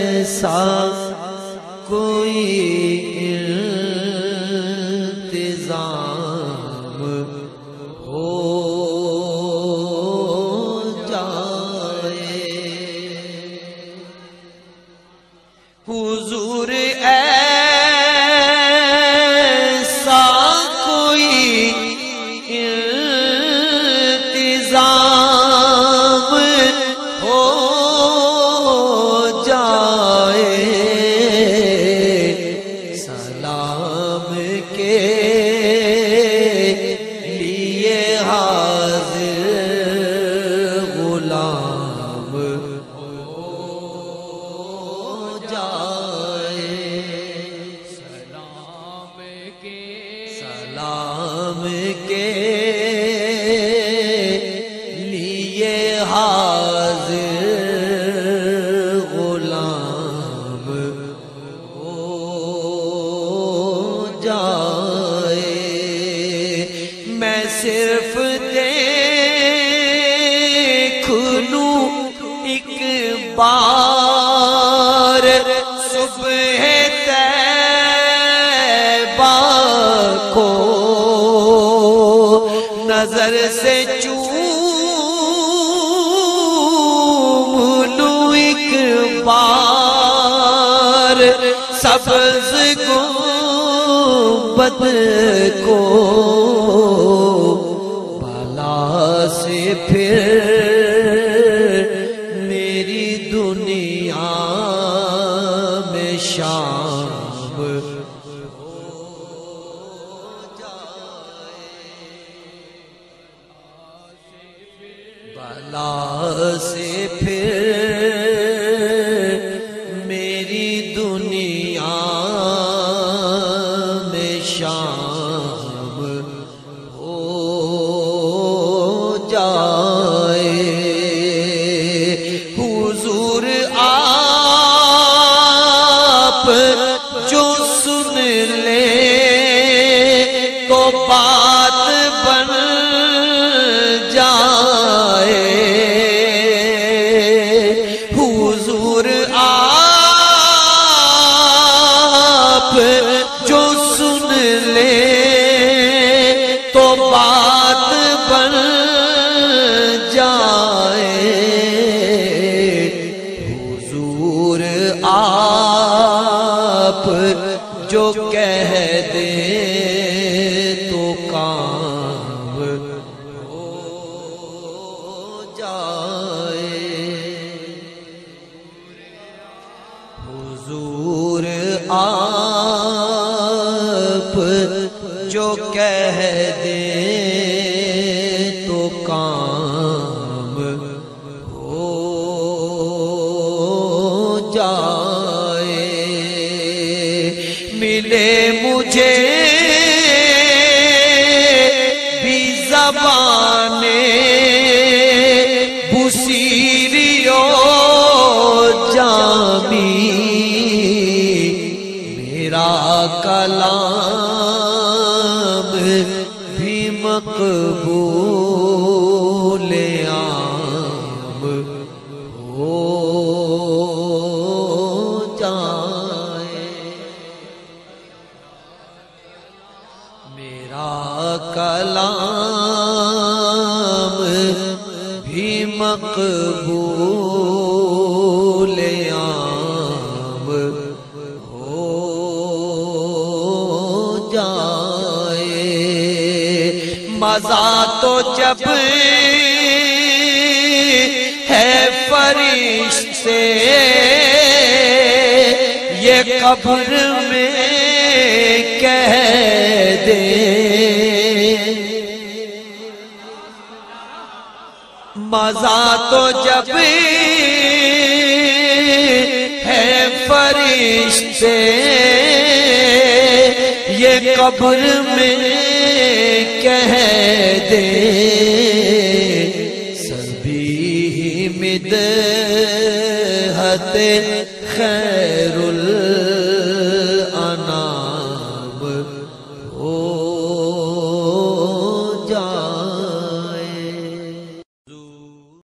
ایسا کوئی انتظام ہو جائے حضور ایسا کوئی انتظام ہو جائے سلام کے لیے حاضر غلام ہو جائے سلام کے لیے حاضر غلام ہو جائے میں صرف دیکھ لوں ایک بار صبح طیبہ کو نظر سے چوم لوں ایک بار سبز گنبد کو بالا سے پھر میری دنیا میں شام بالا سے پھر میری دنیا میں شام ہو جائے حضور آپ جو سن لے تو بات بن جائے حضور آپ جو سن لے تو بات بن جائے حضور آپ جو کہہ دے تو کام ہو جائے حضور آپ جو کہہ دے تو کام ہو جائے ملے مجھے بھی زبانیں بصیری و جامی میرا کلام بھی مقبول عام ہو جائے میرا کلام بھی مقبول عام ہو جائے مزہ تو جب ہے فرشتے یہ قبر میں کہہ دے مزہ تو جب ہے فرشتے یہ قبر میں کہہ دے سبھی مدحت خیر